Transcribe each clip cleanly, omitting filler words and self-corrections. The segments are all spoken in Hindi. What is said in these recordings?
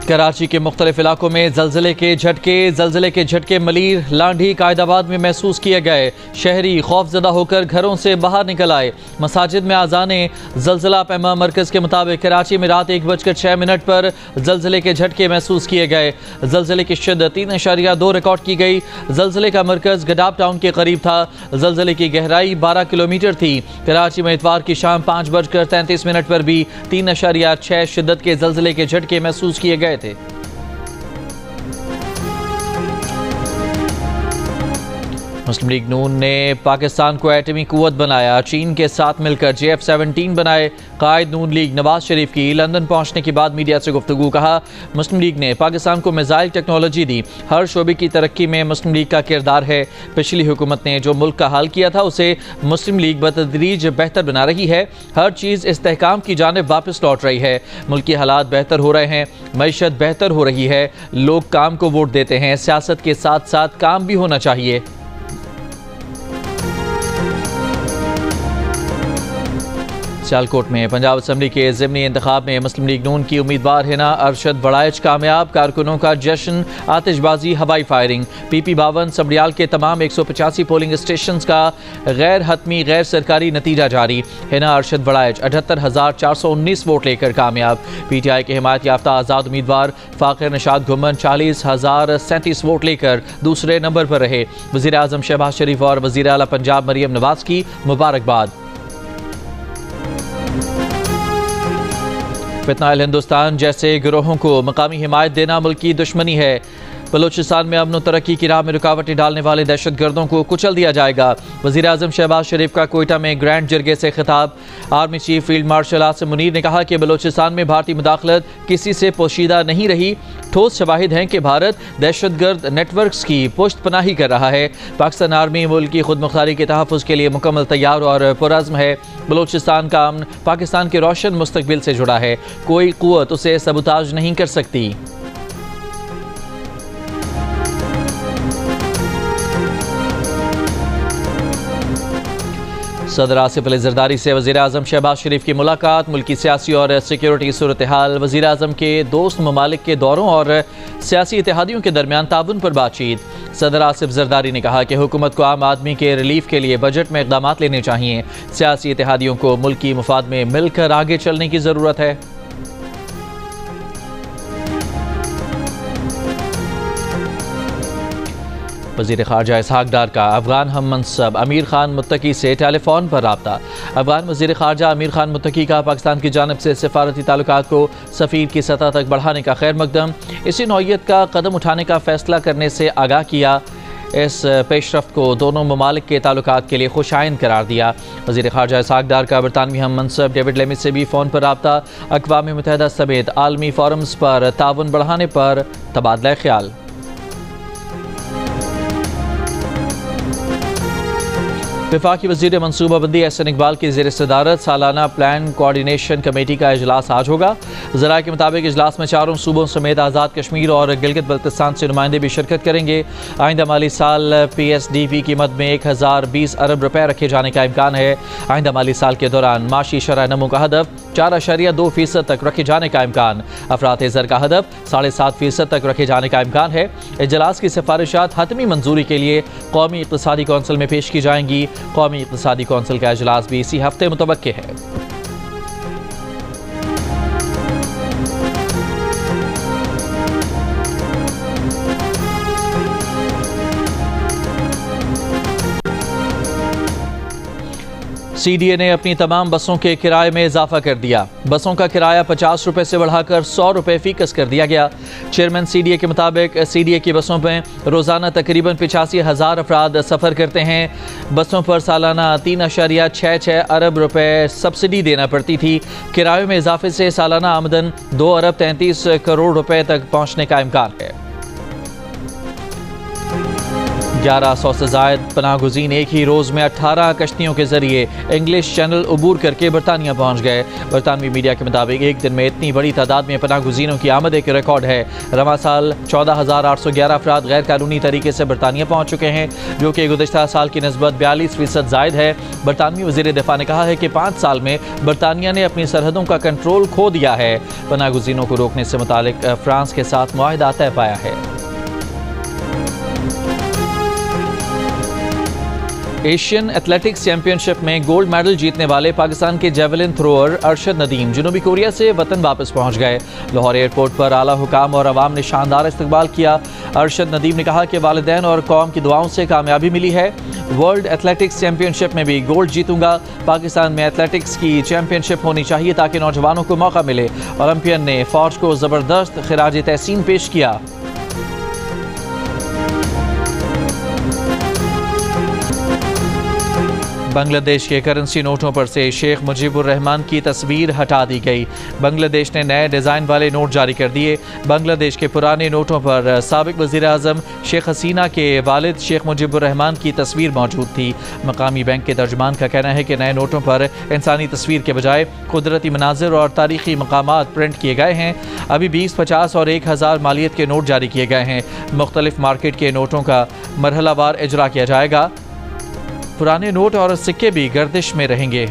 कराची के मुख्तलिफ इलाकों में जल्जले के झटके मलीर, लांढी, कायदाबाद में महसूस किए गए। शहरी खौफजदा होकर घरों से बाहर निकल आए। मसाजिद में आज़ाने। जल्जला पैमा मरकज़ के मुताबिक कराची में रात 1:06 पर जल्जले के झटके महसूस किए गए। जल्जले की शिद्दत 3.2 रिकॉर्ड की गई। जल्जले का मरकज़ गडाब टाउन के करीब था। जल्जले की गहराई 12 किलोमीटर थी। कराची में इतवार की शाम 5:33 पर भी 3.6 शिद्दत के जल्जले के झटके महसूस किए गए थे। मुस्लिम लीग नून ने पाकिस्तान को एटमी कुव्वत बनाया। चीन के साथ मिलकर JF-17 बनाए। कायद नून लीग नवाज शरीफ की लंदन पहुंचने के बाद मीडिया से गुफ्तगू। कहा, मुस्लिम लीग ने पाकिस्तान को मिसाइल टेक्नोलॉजी दी। हर शोबे की तरक्की में मुस्लिम लीग का किरदार है। पिछली हुकूमत ने जो मुल्क का हाल किया था उसे मुस्लिम लीग बतदरीज बेहतर बना रही है। हर चीज़ इस्तेहकाम की जानिब वापस लौट रही है। मुल्क के हालात बेहतर हो रहे हैं। मईशत बेहतर हो रही है। लोग काम को वोट देते हैं। सियासत के साथ साथ काम भी होना चाहिए। सियालकोट में पंजाब असम्बली के ज़िमनी इंतखाब में मुस्लिम लीग नून की उम्मीदवार हिना अरशद वड़ाइच कामयाब। कारकुनों का जश्न, आतिशबाजी, हवाई फायरिंग। PP 52 समरियाल के तमाम 185 पोलिंग स्टेशन का गैर हतमी गैर सरकारी नतीजा जारी। हिना अरशद वड़ाइच 78,419 वोट लेकर कामयाब। PTI के हिमायत याफ्ता आज़ाद उम्मीदवार फ़ाखिर निशात घुमन 40,037 वोट लेकर दूसरे नंबर पर रहे। वज़ीर आज़म शहबाज शरीफ और वज़ीर आला पंजाब मरियम नवाज की मुबारकबाद। फितनाइल हिंदुस्तान जैसे गिरोहों को मकामी हिमायत देना मुल्क की दुश्मनी है। बलूचिस्तान में अमन और तरक्की की राह में रुकावटें डालने वाले दहशतगर्दों को कुचल दिया जाएगा। वज़ीर आज़म शहबाज शरीफ का कोयटा में ग्रैंड जरगे से खिताब। Army chief field marshal Asim Munir ने कहा कि बलूचिस्तान में भारतीय मुदाखलत किसी से पोशीदा नहीं रही। ठोस शवाहिद हैं कि भारत दहशतगर्द नेटवर्क्स की पुश्त पनाही कर रहा है। पाकिस्तान आर्मी मुल्क की खुद मुख्तारी के तहफ़्फ़ुज़ के लिए मुकम्मल तैयार और पुरअज़्म है। बलूचिस्तान का अमन पाकिस्तान के रोशन मुस्तकबिल से जुड़ा है। कोई क़ुव्वत उसे सबूताज नहीं कर सकती। सदर आसिफ अली जरदारी से वज़ीर आज़म शहबाज शरीफ की मुलाकात। मुल्की सियासी और सिक्योरिटी सूरत हाल, वज़ीर आज़म के दोस्त ममालिक के दौरों और सियासी इत्तेहादियों के दरमियान ताउन पर बातचीत। सदर आसिफ जरदारी ने कहा कि हुकूमत को आम आदमी के रिलीफ के लिए बजट में इक़दाम लेने चाहिए। सियासी इत्तेहादियों को मुल्की मुफाद में मिलकर आगे चलने की ज़रूरत है। वज़ीर ख़ारजा इसहाक़ डार का अफ़गान हम मनसब अमीर खान मुत्तकी से टेलीफोन पर रब्ता। अफ़गान वज़ीर ख़ारजा अमीर खान मुत्तकी का पाकिस्तान की जानिब से सफ़ारती ताल्लुकात को सफ़ीर की सतह तक बढ़ाने का खैर मकदम। इसी नौइयत का कदम उठाने का फ़ैसला करने से आगाह किया। इस पेशरफ्त को दोनों ममालिक के ताल्लुकात के लिए खुशाइन करार दिया। वज़ीर ख़ारजा इसहाक़ डार का बरतानवी हम मनसब डेविड लेमी से भी फ़ोन पर रब्ता। अक़वाम मुत्तहिदा समेत आलमी फ़ोरम्स पर ताउन बढ़ाने पर तबादला ख्याल। वफाकी वज़ीर मनसूबाबंदी एहसन इकबाल की ज़ेर सदारत सालाना प्लान कोऑर्डिनेशन कमेटी का इजलास आज होगा। ज़राए के मुताबिक इजलास में चारों सूबों समेत आज़ाद कश्मीर और गिलगित बल्तिस्तान से नुमाइंदे भी शिरकत करेंगे। आइंदा माली साल PSDP कीमत में 1020 अरब रुपए रखे जाने का इम्कान है। आइंदा माली साल के दौरान माशी शरह नमो का हदफ 4.2% तक रखे जाने का इम्कान। अफरात ज़र का हदफ 7.5% तक रखे जाने का इम्कान है। इजलास की सिफारिशात हतमी मंजूरी के लिए कौमी इक़्तिसादी कौंसिल में पेश की जाएंगी। कौमी इक़्तिसादी कौंसिल का इजलास भी इसी हफ्ते मुतवक्के है। CDA ने अपनी तमाम बसों के किराए में इजाफा कर दिया। बसों का किराया 50 रुपये से बढ़ाकर 100 रुपये फ़ीकस कर दिया गया। चेयरमैन CDA के मुताबिक CDA की बसों में रोज़ाना तकरीबन 85,000 अफराद सफ़र करते हैं। बसों पर सालाना 3.66 अरब रुपये सब्सिडी देना पड़ती थी। किरायों में इजाफे से सालाना आमदन 2 अरब 33 करोड़ रुपये तक पहुँचने का इम्कान है। 1100 से जायद पनाहगुज़ीन एक ही रोज़ में 18 कश्तियों के जरिए इंग्लिश चैनल अबूर करके बरतानिया पहुँच गए। बरतानवी मीडिया के मुताबिक एक दिन में इतनी बड़ी तादाद में पनाहगुज़ीनों की आमद एक रिकॉर्ड है। रवां साल 14,811 अफराद गैर कानूनी तरीके से बरतानिया पहुँच चुके हैं, जो कि गुज़श्ता साल की निस्बत 42% जायद है। बरतानवी वज़ीर दिफा ने कहा है कि 5 साल में बरतानिया ने अपनी सरहदों का कंट्रोल खो दिया है। पनाहगुज़ीनों को रोकने से मुतालिक फ्रांस के साथ मुआहिदा तय पाया है। एशियन एथलेटिक्स चैंपियनशिप में गोल्ड मेडल जीतने वाले पाकिस्तान के जेवलिन थ्रोअर अरशद नदीम जनूबी कोरिया से वतन वापस पहुंच गए। लाहौर एयरपोर्ट पर आला हुकाम और अवाम ने शानदार इस्तकबाल किया। अरशद नदीम ने कहा कि वालिदैन और कौम की दुआओं से कामयाबी मिली है। वर्ल्ड एथलेटिक्स चैंपियनशिप में भी गोल्ड जीतूंगा। पाकिस्तान में एथलेटिक्स की चैंपियनशिप होनी चाहिए ताकि नौजवानों को मौका मिले। ओलंपियन ने फौज को ज़बरदस्त खिराज तहसीन पेश किया। बांग्लादेश के करेंसी नोटों पर से शेख मुजीबुर रहमान की तस्वीर हटा दी गई। बांग्लादेश ने नए डिज़ाइन वाले नोट जारी कर दिए। बांग्लादेश के पुराने नोटों पर साबिक वज़ीर आज़म शेख हसीना के वालिद शेख मुजीबुर रहमान की तस्वीर मौजूद थी। मकामी बैंक के तर्जुमान का कहना है कि नए नोटों पर इंसानी तस्वीर के बजाय कुदरती मनाजिर और तारीखी मकामात प्रिंट किए गए हैं। अभी 20, 50 और 1000 मालियत के नोट जारी किए गए हैं। मुख्तलिफ मार्केट के नोटों का मरहलावार इजरा किया जाएगा। पुराने नोट और सिक्के भी गर्दिश में रहेंगे।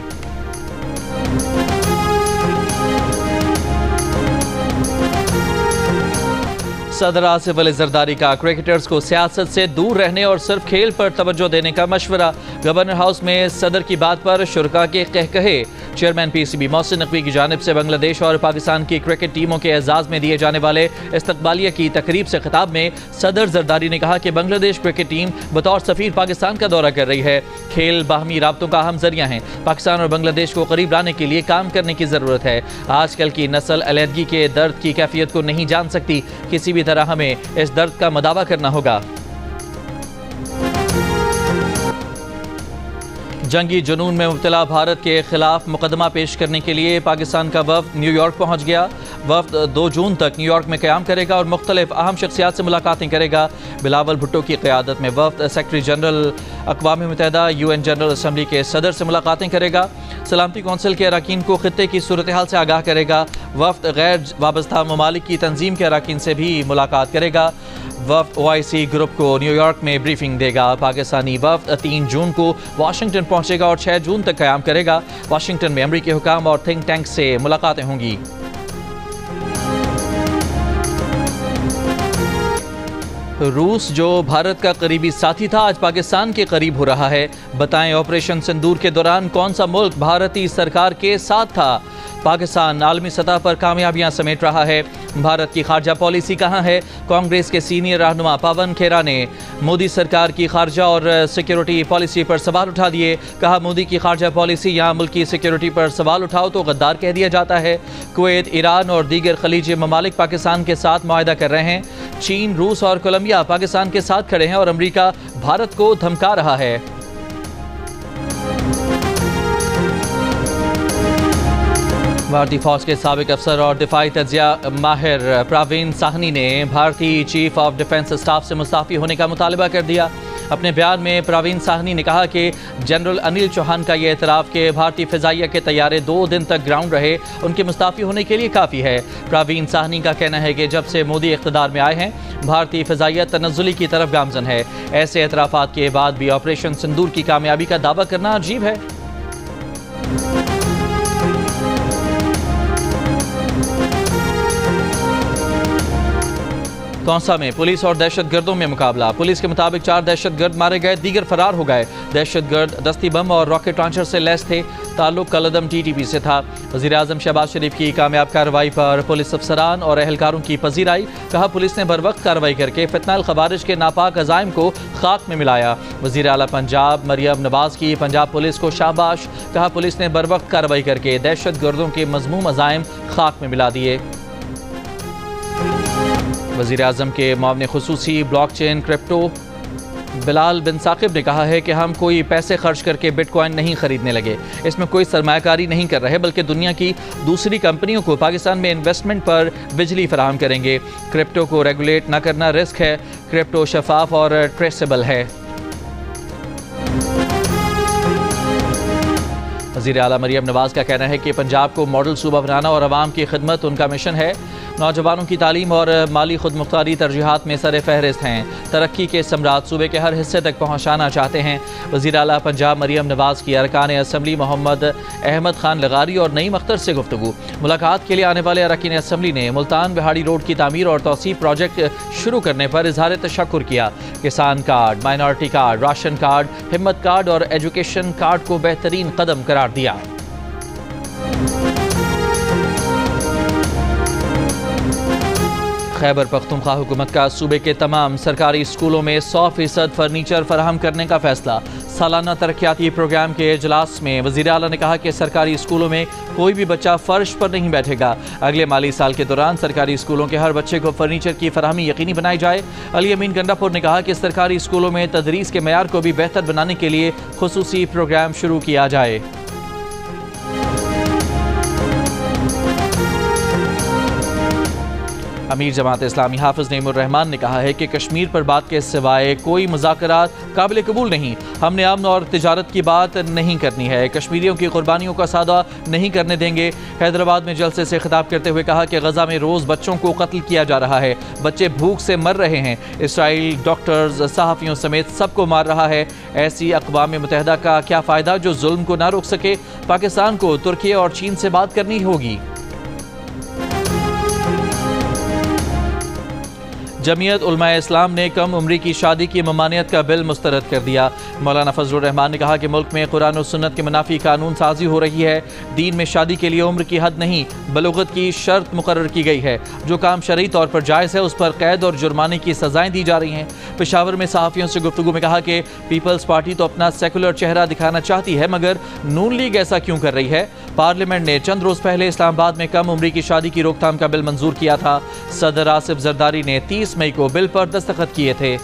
सदर आसिफ अली जरदारी का क्रिकेटर्स को सियासत से दूर रहने और सिर्फ खेल पर तवज्जो देने का मशवरा। गवर्नर हाउस में सदर की बात पर शुरका के कहकहे। चेयरमैन PCB मोहसिन नकवी की जानिब से बांग्लादेश और पाकिस्तान की क्रिकेट टीमों के एजाज में दिए जाने वाले इस्तकबालिया की तकरीब से खिताब में सदर जरदारी ने कहा कि बांग्लादेश क्रिकेट टीम बतौर सफीर पाकिस्तान का दौरा कर रही है। खेल बाहमी राब्तों का अहम जरिया है। पाकिस्तान और बांग्लादेश को करीब लाने के लिए काम करने की ज़रूरत है। आजकल की नस्ल अलहदगी के दर्द की कैफियत को नहीं जान सकती। किसी भी तरह हमें इस दर्द का मदावा करना होगा। जंगी जुनून में मुब्तला भारत के खिलाफ मुकदमा पेश करने के लिए पाकिस्तान का वफ्द न्यूयॉर्क पहुंच गया। वफ्द 2 जून तक न्यूयॉर्क में क़याम करेगा और मुख्तलिफ अहम शख्सियात से मुलाकातें करेगा। बिलावल भुट्टो की क़यादत में वफ्द सेक्रेटरी जनरल अक़वाम मुत्तहिदा UN जनरल असम्बली के सदर से मुलाकातें करेगा। सलामती कौंसिल के अरकान को खित्ते की सूरत हाल से आगाह करेगा। वफ्द गैर वाबस्ता ममालिक की तंजीम के अरकान से भी मुलाकात करेगा। वफ्द OIC ग्रुप को न्यूयॉर्क में ब्रीफिंग देगा। पाकिस्तानी वफ्द 3 जून को वाशिंगटन पहुंचेगा और 6 जून तक क़याम करेगा। वाशिंगटन में अमरीकी हुकाम और थिंक टैंक से मुलाकातें होंगी। रूस जो भारत का करीबी साथी था आज पाकिस्तान के करीब हो रहा है। बताएं ऑपरेशन सिंदूर के दौरान कौन सा मुल्क भारतीय सरकार के साथ था। पाकिस्तान आलमी सतह पर कामयाबियां समेट रहा है। भारत की खारजा पॉलिसी कहाँ है। कांग्रेस के सीनियर रहनुमा पवन खेरा ने मोदी सरकार की खारजा और सिक्योरिटी पॉलिसी पर सवाल उठा दिए। कहा मोदी की खारजा पॉलिसी यहाँ मुल्क की सिक्योरिटी पर सवाल उठाओ तो गद्दार कह दिया जाता है। कुवैत, ईरान और दीगर खलीजी ममालिक पाकिस्तान के साथ मुआहिदा कर रहे हैं। चीन, रूस और कोलंबिया पाकिस्तान के साथ खड़े हैं और अमेरिका भारत को धमका रहा है। भारतीय फौज के साबिक अफसर और दिफाई तज्जिया माहिर प्रवीण साहनी ने भारतीय चीफ ऑफ डिफेंस स्टाफ से मुस्ताफ़ी होने का मुतालबा कर दिया। अपने बयान में प्रवीण साहनी ने कहा कि जनरल अनिल चौहान का ये एतराफ़ कि भारतीय फ़िज़ाइया के तैयारे 2 दिन तक ग्राउंड रहे उनके मुस्ताफ़ी होने के लिए काफ़ी है। प्रवीण साहनी का कहना है कि जब से मोदी इक़्तिदार में आए हैं भारतीय फ़िज़ाइया तनज़्ज़ुली की तरफ गामज़न है। ऐसे एतराफ़ात के बाद भी ऑपरेशन सिंदूर की कामयाबी का दावा करना अजीब है। कौंसा में पुलिस और दहशतगर्दों में मुकाबला। पुलिस के मुताबिक 4 दहशतगर्द मारे गए, दीगर फरार हो गए। दहशतगर्द दस्ती बम और रॉकेट लॉन्चर से लैस थे। ताल्लुक कलदम TTP से था। वज़ीर आज़म शहबाज शरीफ की कामयाब कार्रवाई पर पुलिस अफसरान और एहलकारों की पजीराई। कहा पुलिस ने बर वक्त कार्रवाई करके फितनाल खवारिज के नापाक अज़ाइम को खाक में मिलाया। वज़ीर आला पंजाब मरियम नवाज की पंजाब पुलिस को शाबाश। कहा पुलिस ने बर वक्त कार्रवाई करके दहशतगर्दों के मज़मूम अज़ाइम खाक में मिला दिए। वज़ीर आज़म के मुआविन खुसूसी ब्लॉकचेन क्रिप्टो बिलाल बिन साकिब ने कहा है कि हम कोई पैसे खर्च करके बिटकॉइन नहीं खरीदने लगे। इसमें कोई सरमायाकारी नहीं कर रहे बल्कि दुनिया की दूसरी कंपनियों को पाकिस्तान में इन्वेस्टमेंट पर बिजली फराहम करेंगे। क्रिप्टो को रेगुलेट न करना रिस्क है। क्रिप्टो शफाफ और ट्रेसेबल है। वज़ीर आला मरियम नवाज का कहना है कि पंजाब को मॉडल सूबा बनाना और अवाम की खिदमत उनका मिशन है। नौजवानों की तालीम और माली खुद मुख्तारी तरजीहात में सर फहरिस्त हैं। तरक्की के सम्राट सूबे के हर हिस्से तक पहुँचाना चाहते हैं। वज़ीर आला पंजाब मरियम नवाज की अरकान असम्बली मोहम्मद अहमद खान लगारी और नईम अख्तर से गुफ्तगू। मुलाकात के लिए आने वाले अरकान असम्बली ने मुल्तान बिहाड़ी रोड की तामीर और तौसीफ प्रोजेक्ट शुरू करने पर इजहार तशक्कुर किया। किसान card, minority card, ration card, हिम्मत कार्ड और एजुकेशन कार्ड को बेहतरीन कदम करार दिया। खैबर पख्तूनख्वा हुकूमत का सूबे के तमाम सरकारी स्कूलों में 100% फर्नीचर फराहम करने का फैसला। सालाना तरक्याती प्रोग्राम के इजलास में वज़ीर आला ने कहा कि सरकारी स्कूलों में कोई भी बच्चा फर्श पर नहीं बैठेगा। अगले माली साल के दौरान सरकारी स्कूलों के हर बच्चे को फर्नीचर की फराहमी यकीनी बनाई जाए। अली अमीन गंडापुर ने कहा कि सरकारी स्कूलों में तदरीस के मयार को भी बेहतर बनाने के लिए खुसूसी प्रोग्राम शुरू किया जाए। अमीर जमात इस्लामी हाफिज नईमुर रहमान ने कहा है कि कश्मीर पर बात के सिवाय कोई मुज़ाकरात काबिल कबूल नहीं। हमने अमन और तिजारत की बात नहीं करनी है। कश्मीरियों की कुर्बानियों का सौदा नहीं करने देंगे। हैदराबाद में जलसे से खिताब करते हुए कहा कि गजा में रोज़ बच्चों को कत्ल किया जा रहा है। बच्चे भूख से मर रहे हैं। इसराइल डॉक्टर्स, सहाफ़ियों समेत सबको मार रहा है। ऐसी अक़वाम मुत्तहिदा का क्या फ़ायदा जो जुल्म को ना रोक सके। पाकिस्तान को तुर्की और चीन से बात करनी होगी। जमीयत उलमाए इस्लाम ने कम उम्री की शादी की ममानियत का बिल मुस्तरद कर दिया। मौलाना फजलुर रहमान ने कहा कि मुल्क में कुरान और सुन्नत के मुनाफी कानून साजी हो रही है। दीन में शादी के लिए उम्र की हद नहीं, बलूगत की शर्त मुकर्रर की गई है। जो काम शरई तौर पर जायज़ है उस पर कैद और जुर्माने की सजाएं दी जा रही हैं। पेशावर में सहाफ़ियों से गुफ्तगू में कहा कि पीपल्स पार्टी तो अपना सेकुलर चेहरा दिखाना चाहती है, मगर नून लीग ऐसा क्यों कर रही है। पार्लियामेंट ने चंद रोज़ पहले इस्लामाबाद में कम उम्री की शादी की रोकथाम का बिल मंजूर किया था। सदर आसिफ जरदारी ने 30 मई को बिल पर दस्तखत किए थे।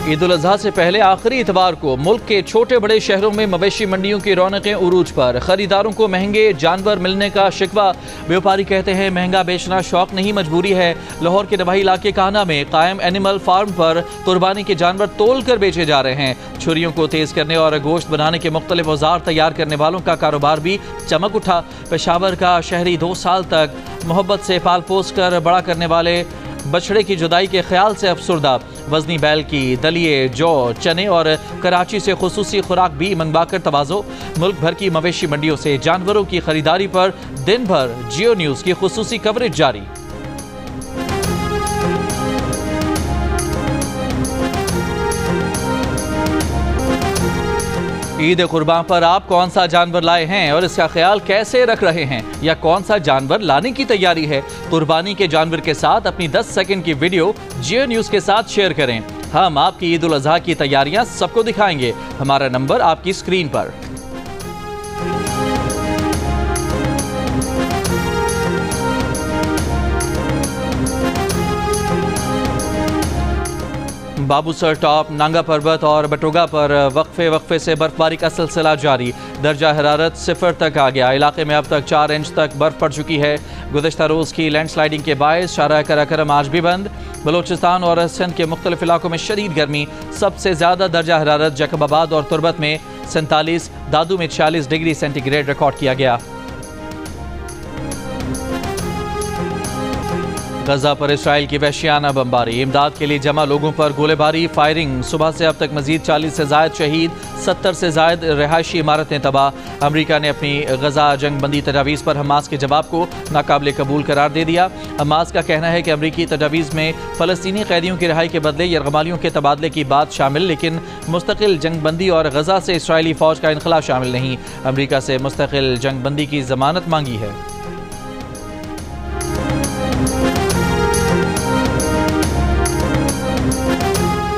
ईद उल अजहा से पहले आखिरी इतवार को मुल्क के छोटे बड़े शहरों में मवेशी मंडियों की रौनकें उरूज पर। खरीदारों को महंगे जानवर मिलने का शिकवा। व्यापारी कहते हैं महंगा बेचना शौक नहीं, मजबूरी है। लाहौर के नवाही इलाके काना में कायम एनिमल फार्म पर कुर्बानी के जानवर तोल कर बेचे जा रहे हैं। छुरियों को तेज करने और गोश्त बनाने के मुख्तलिफ औजार तैयार करने वालों का कारोबार भी चमक उठा। पेशावर का शहरी 2 साल तक मोहब्बत से पाल पोस कर बड़ा करने वाले बछड़े की जुदाई के ख्याल से अफसुर्दा। वजनी बैल की दलिए, जौ, चने और कराची से खुसूसी खुराक भी मंगवा कर तवाज़ो। मुल्क भर की मवेशी मंडियों से जानवरों की खरीदारी पर दिन भर जियो न्यूज़ की खुसूसी कवरेज जारी। ईद कुर्बान पर आप कौन सा जानवर लाए हैं और इसका ख्याल कैसे रख रहे हैं, या कौन सा जानवर लाने की तैयारी है। कुर्बानी के जानवर के साथ अपनी 10 सेकंड की वीडियो जियो न्यूज़ के साथ शेयर करें। हम आपकी ईद उल अजहा की तैयारियां सबको दिखाएंगे। हमारा नंबर आपकी स्क्रीन पर। बाबूसर टॉप, नांगा पर्वत और बटोगा पर वक्फे से बर्फबारी का सिलसिला जारी। दर्जा हरारत 0 तक आ गया। इलाके में अब तक 4 इंच तक बर्फ पड़ चुकी है। गुज़श्ता रोज़ की लैंडस्लाइडिंग के बायस शारा कराकरम आज भी बंद। बलोचिस्तान और सिंध के मुख्तलिफ इलाकों में शदीद गर्मी। सबसे ज़्यादा दर्जा हरारत जैकबाबाद और तुरबत में 47, दादू में 46 डिग्री सेंटीग्रेड रिकॉर्ड किया गया। गजा पर इसराइल की वहशियाना बमबारी। इमदाद के लिए जमा लोगों पर गोलेबारी, फायरिंग। सुबह से अब तक मजीद 40 से जायद शहीद, 70 से जायद रिहायशी इमारतें तबाह। अमरीका ने अपनी गजा जंगबंदी तजावीज़ पर हमास के जवाब को नाकाबिले कबूल करार दे दिया। हमास का कहना है कि अमरीकी तजावीज़ में फ़लस्तीनी कैदियों की रिहाई के बदले यरगमालियों के तबादले की बात शामिल, लेकिन मुस्तकिल जंगबंदी और गजा से इसराइली फ़ौज का इनखला शामिल नहीं। अमरीका से मुस्तकिल जंगबंदी की ज़मानत मांगी है।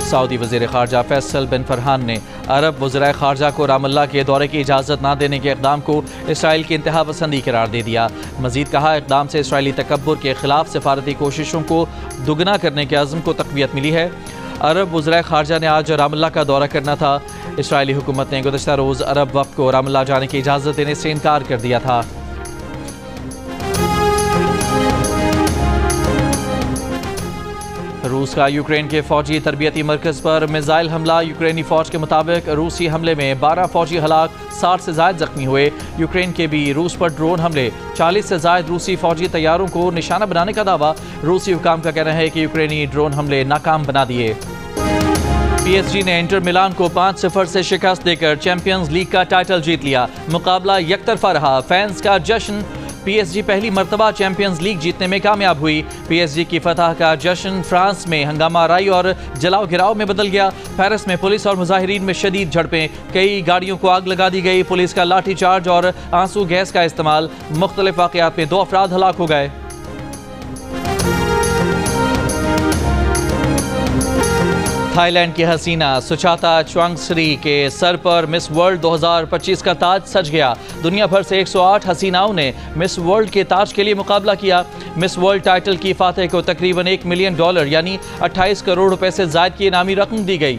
सऊदी वज़ीर ख़ारजा फैसल बिन फरहान ने अरब वज़राए ख़ारजा को रामल्ला के दौरे की इजाज़त न देने के इक़दाम को इसराइल की इंतहा पसंदी करार दे दिया। मज़ीद कहा, इक़दाम से इसराइली तकब्बुर के ख़िलाफ़ सिफारती कोशिशों को दुगना करने के अज़्म को तक़वियत मिली है। अरब वज़राए ख़ारजा ने आज रामल्ला का दौरा करना था। इसराइली हुकूमत ने गुज़श्ता रोज़ अरब वफ़द को रामल्ला जाने की इजाज़त देने से इनकार कर दिया था। रूस का यूक्रेन के फौजी तरबियती मरकज पर मिसाइल हमला। यूक्रेनी फौज के मुताबिक रूसी हमले में 12 फौजी हलाक, 60 से ज्यादा जख्मी हुए। यूक्रेन के भी रूस पर ड्रोन हमले, 40 से ज्यादा रूसी फौजी तैयारों को निशाना बनाने का दावा। रूसी हुकाम का कहना है कि यूक्रेनी ड्रोन हमले नाकाम बना दिए। PSG ने इंटर मिलान को 5-0 से शिकस्त देकर चैंपियंस लीग का टाइटल जीत लिया। मुकाबला यकतरफा रहा, फैंस का जश्न। PSG पहली मर्तबा चैंपियंस लीग जीतने में कामयाब हुई। PSG की फतह का जश्न फ्रांस में हंगामा आराई और जलाओ घिराव में बदल गया। पेरिस में पुलिस और मुजाहिरीन में शदीद झड़पें, कई गाड़ियों को आग लगा दी गई। पुलिस का लाठीचार्ज और आंसू गैस का इस्तेमाल। मुख्तलिफ वाक़यात में 2 अफराद हलाक हो गए। थाईलैंड की हसीना सुचाता चुआंगसरी के सर पर मिस वर्ल्ड 2025 का ताज सज गया। दुनिया भर से 108 हसीनाओं ने मिस वर्ल्ड के ताज के लिए मुकाबला किया। मिस वर्ल्ड टाइटल की फातेह को तकरीबन $1 मिलियन यानी 28 करोड़ रुपए से ज्यादा की इनामी रकम दी गई।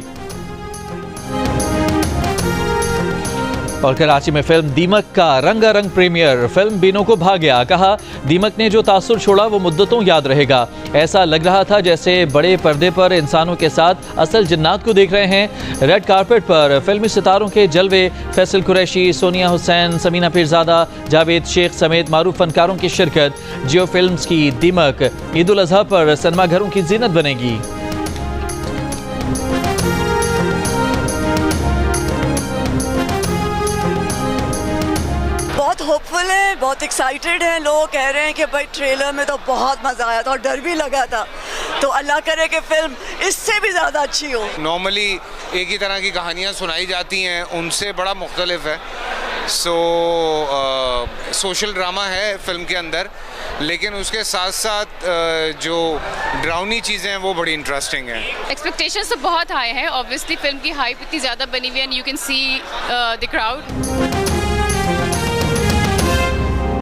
और कराची में फिल्म दीमक का रंगारंग प्रीमियर। फिल्म बीनों को भा गया, कहा दीमक ने जो तासुर छोड़ा वो मुद्दतों याद रहेगा। ऐसा लग रहा था जैसे बड़े पर्दे पर इंसानों के साथ असल जिन्नात को देख रहे हैं। रेड कारपेट पर फिल्मी सितारों के जलवे, फैसल कुरैशी, सोनिया हुसैन, समीना पीरजादा, जावेद शेख समेत मारूफ फनकारों की शिरकत। जियो फिल्म्स की दीमक ईद उल अजहा पर सिनेमाघरों की जीनत बनेगी। बहुत होपफुल है, बहुत एक्साइटेड हैं। लोग कह रहे हैं कि भाई ट्रेलर में तो बहुत मज़ा आया था और डर भी लगा था, तो अल्लाह करे कि फिल्म इससे भी ज़्यादा अच्छी हो। नॉर्मली एक ही तरह की कहानियाँ सुनाई जाती हैं, उनसे बड़ा मुख्तलिफ है। सोशल ड्रामा है फिल्म के अंदर, लेकिन उसके साथ साथ जो ड्राउनी चीज़ें हैं वो बड़ी इंटरेस्टिंग हैं। एक्सपेक्टेशंस तो बहुत हाई है। ऑब्वियसली फिल्म की हाइप इतनी ज़्यादा बनी हुई है, and you can see the crowd.